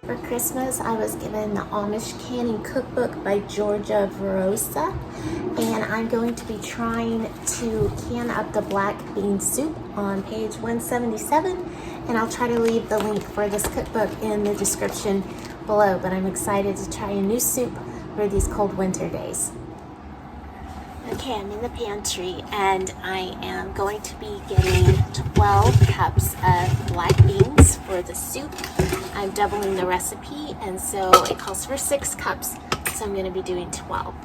For Christmas, I was given the Amish Canning Cookbook by Georgia Verosa, and I'm going to be trying to can up the black bean soup on page 177, and I'll try to leave the link for this cookbook in the description below, but I'm excited to try a new soup for these cold winter days. Okay, I'm in the pantry and I am going to be getting 12 cups of black beans for the soup. I'm doubling the recipe, and so it calls for 6 cups, so I'm going to be doing 12.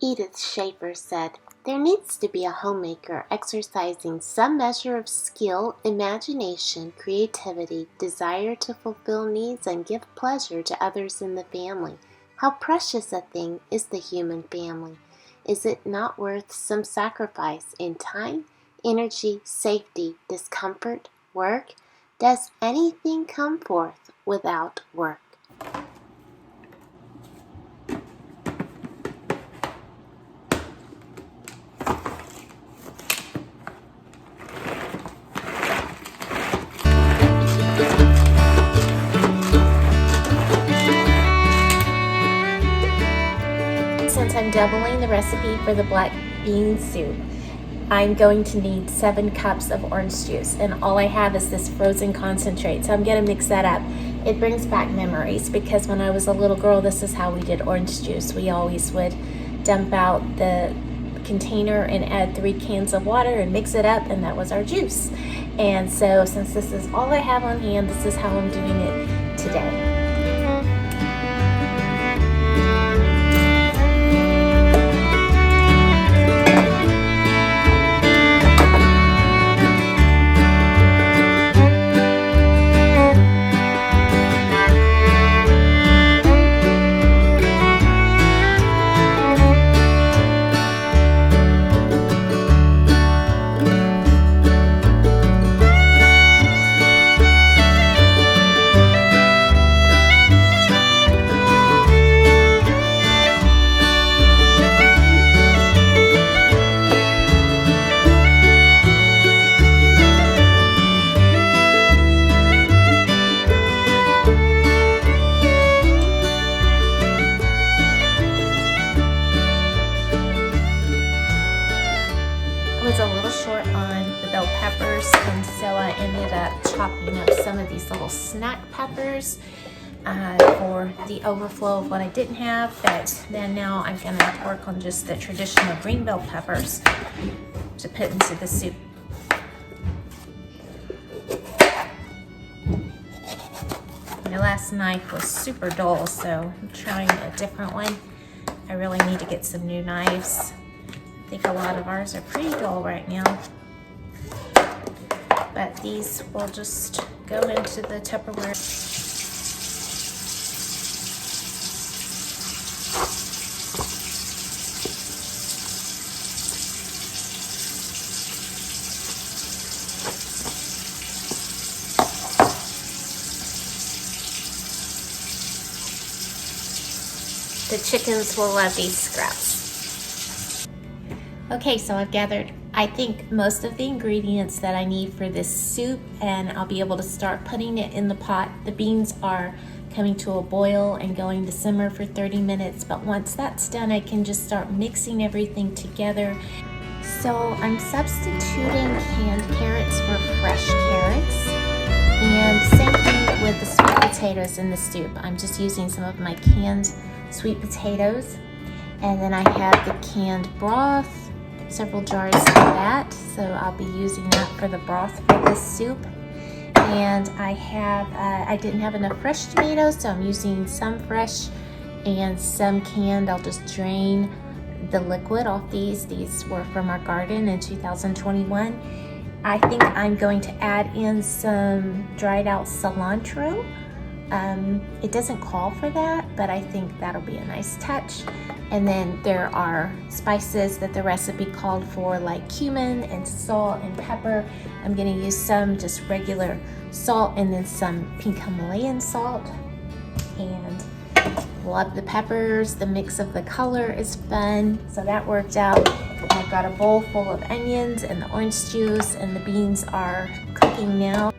Edith Schaefer said, "There needs to be a homemaker exercising some measure of skill, imagination, creativity, desire to fulfill needs, and give pleasure to others in the family. How precious a thing is the human family! Is it not worth some sacrifice in time, energy, safety, discomfort, work? Does anything come forth without work?" Since I'm doubling the recipe for the black bean soup, I'm going to need 7 cups of orange juice, and all I have is this frozen concentrate, so I'm going to mix that up. It brings back memories because when I was a little girl, this is how we did orange juice. We always would dump out the container and add 3 cans of water and mix it up, and that was our juice. And so since this is all I have on hand, this is how I'm doing it today. Was a little short on the bell peppers, and so I ended up chopping up some of these little snack peppers for the overflow of what I didn't have. But then now I'm going to work on just the traditional green bell peppers to put into the soup. My last knife was super dull, so I'm trying a different one. I really need to get some new knives. I think a lot of ours are pretty dull right now, but these will just go into the Tupperware. The chickens will love these scraps. Okay, so I've gathered, I think, most of the ingredients that I need for this soup, and I'll be able to start putting it in the pot. The beans are coming to a boil and going to simmer for 30 minutes, but once that's done, I can just start mixing everything together. So I'm substituting canned carrots for fresh carrots, and same thing with the sweet potatoes in the soup. I'm just using some of my canned sweet potatoes, and then I have the canned broth, several jars of that, so I'll be using that for the broth for this soup. And I didn't have enough fresh tomatoes, so I'm using some fresh and some canned. I'll just drain the liquid off these. These were from our garden in 2021. I think I'm going to add in some dried out cilantro. It doesn't call for that, but I think that'll be a nice touch. And then there are spices that the recipe called for, like cumin and salt and pepper. I'm going to use some just regular salt and then some pink Himalayan salt. And Love the peppers. The mix of the color is fun, so that worked out. I've got a bowl full of onions and the orange juice, and the beans are cooking now.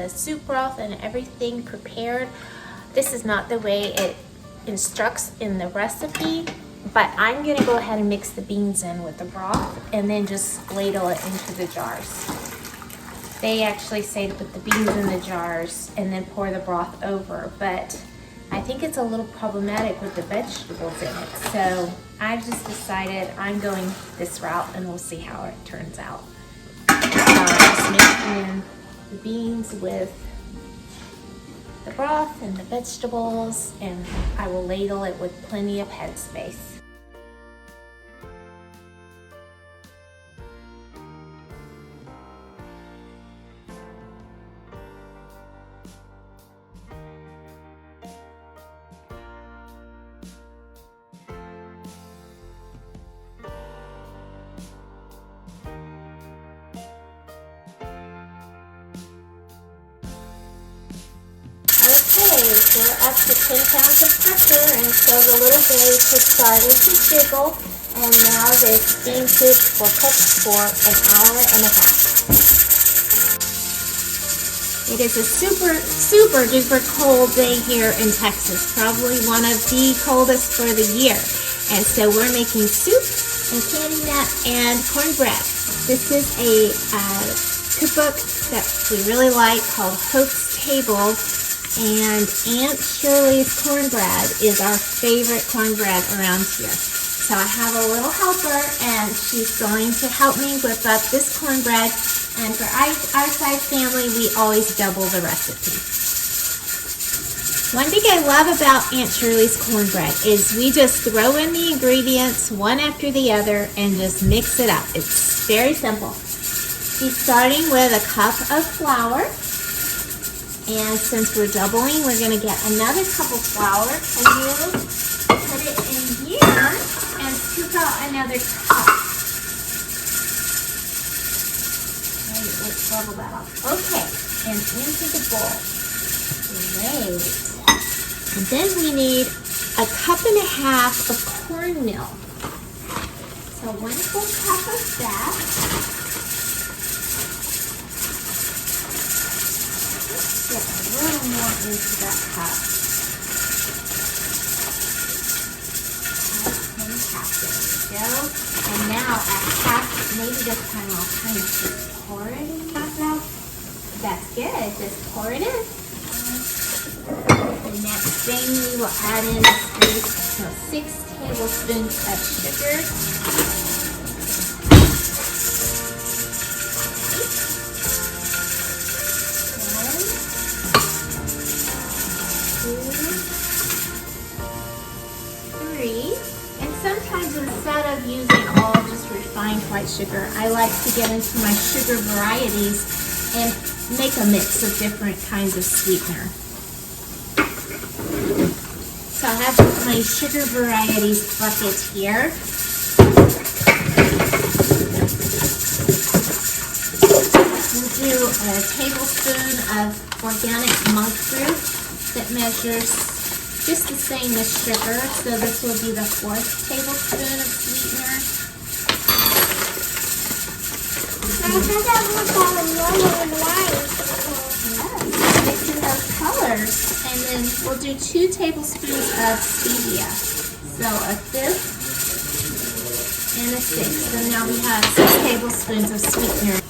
Soup broth and everything prepared. This is not the way it instructs in the recipe, but I'm gonna go ahead and mix the beans in with the broth and then just ladle it into the jars. They actually say to put the beans in the jars and then pour the broth over, but I think it's a little problematic with the vegetables in it. So I've just decided I'm going this route and we'll see how it turns out. Just mixing in the beans with the broth and the vegetables, and I will ladle it with plenty of headspace. Okay, we're up to 10 pounds of pressure, and so the little blade has started to jiggle, and now this bean soup will cook for an hour and a half. It is a super duper cold day here in Texas, probably one of the coldest for the year. And so we're making soup and candy nut and cornbread. This is a cookbook that we really like called Hope's Table. And Aunt Shirley's cornbread is our favorite cornbread around here. So I have a little helper, and she's going to help me whip up this cornbread. And for our side family, we always double the recipe. One thing I love about Aunt Shirley's cornbread is we just throw in the ingredients one after the other and just mix it up. It's very simple. She's starting with a cup of flour. And since we're doubling, we're going to get another cup of flour, and you put it in here and scoop out another cup. Okay, let's bubble that off. Okay, and into the bowl. Great. And then we need a cup and a half of cornmeal. So 1 full cup of that. get a little more into that cup. And half, there we go. And now at half, maybe this time I'll kind of just pour it in half now. That's good, just pour it in. The next thing we will add in is 6 tablespoons of sugar. 3. And sometimes instead of using all just refined white sugar, I like to get into my sugar varieties and make a mix of different kinds of sweetener. So I have my sugar varieties bucket here. We'll do a tablespoon of organic monk fruit that measures just the same as sugar, so this will be the 4th tablespoon of sweetener. Mixing those colors. And then we'll do 2 tablespoons of stevia. So a 5th and a 6th. So now we have 6 tablespoons of sweetener.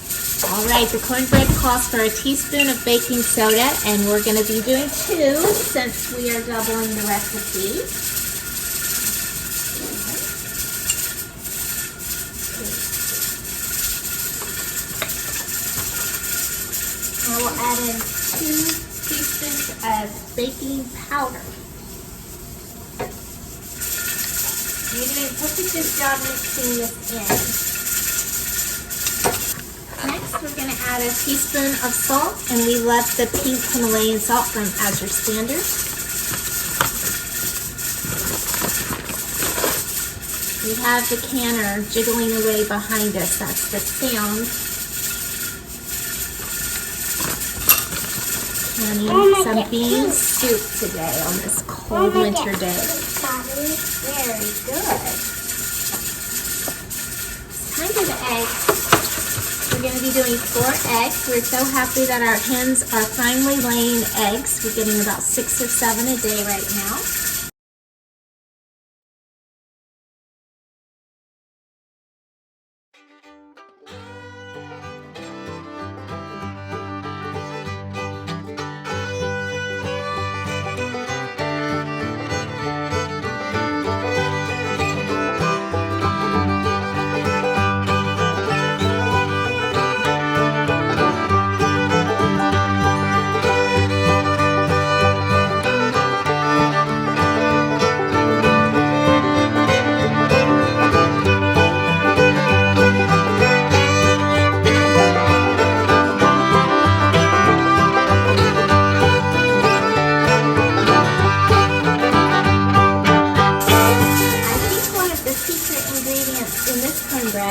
Alright, the cornbread calls for a teaspoon of baking soda, and we're going to be doing 2 since we are doubling the recipe. Now we'll add in 2 teaspoons of baking powder. You're doing such a good job mixing this in. Next, we're going to add a teaspoon of salt, and we left the pink Himalayan salt from as your standard. We have the canner jiggling away behind us. That's the sound. Canning some bean soup today on this cold winter day. Very good. It's time for the eggs. We're going to be doing 4 eggs. We're so happy that our hens are finally laying eggs. We're getting about 6 or 7 a day right now.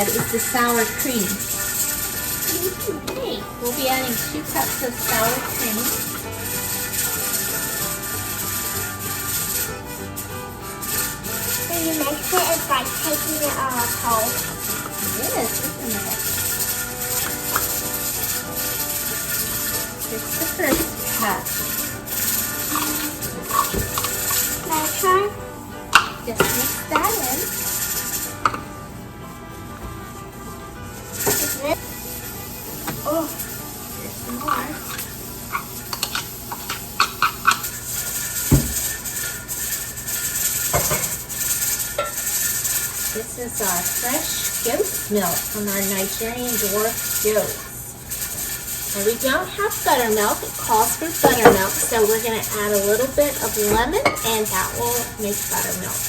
Is the sour cream. Okay, we'll be adding 2 cups of sour cream. So you mix it, it's like taking it off whole. It is, isn't it? Here's the first cup. Next one? Just mix that in. Oh, here's some more. This is our fresh goat milk from our Nigerian dwarf goats. And we don't have buttermilk. It calls for buttermilk, so we're going to add a little bit of lemon, and that will make buttermilk.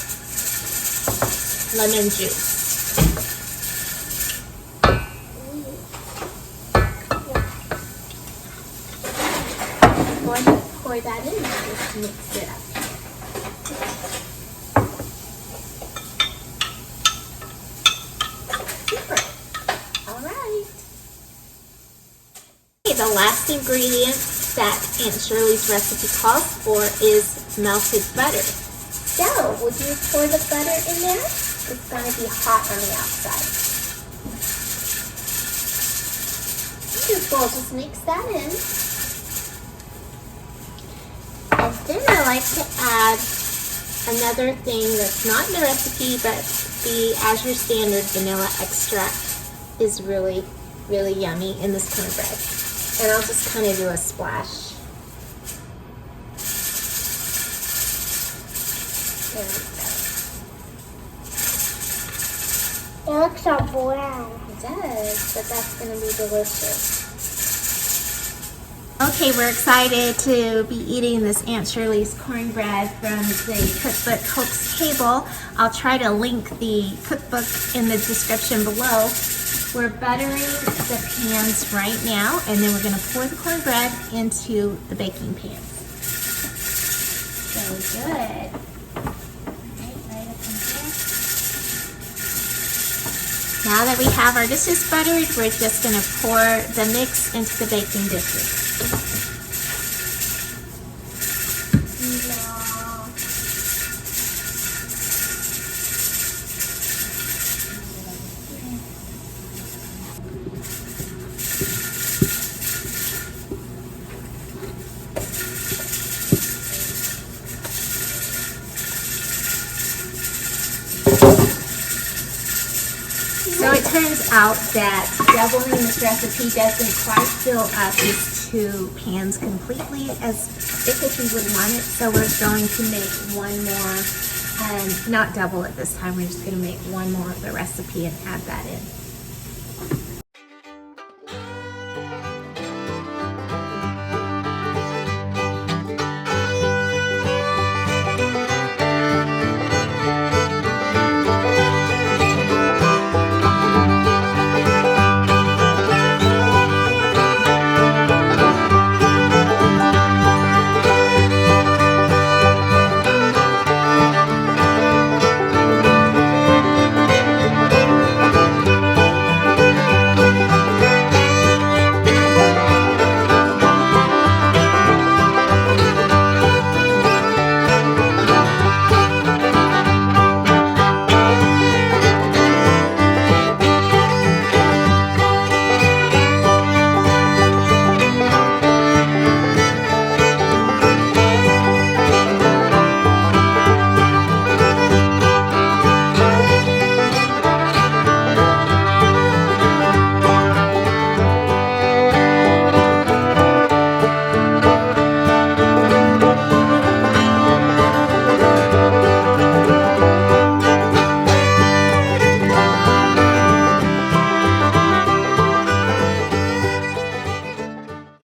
Lemon juice. Go ahead and pour that in and just mix it up. Super. All right. Okay, the last ingredient that Aunt Shirley's recipe calls for is melted butter. So, would you pour the butter in there? It's going to be hot on the outside. Wonderful. Just mix that in. Then I like to add another thing that's not in the recipe, but the As Your Standard vanilla extract is really, really yummy in this cornbread. And I'll just kind of do a splash. There we go. It looks so brown. It does, but that's going to be delicious. Okay, we're excited to be eating this Aunt Shirley's cornbread from the cookbook Hope's Table. I'll try to link the cookbook in the description below. We're buttering the pans right now, and then we're going to pour the cornbread into the baking pan. So good. Right up in here. Now that we have our dishes buttered, we're just going to pour the mix into the baking dishes. So it turns out that doubling this recipe doesn't quite fill up these two pans completely as thick as we would want it. So we're going to make one more, and not double it this time. We're just going to make one more of the recipe and add that in.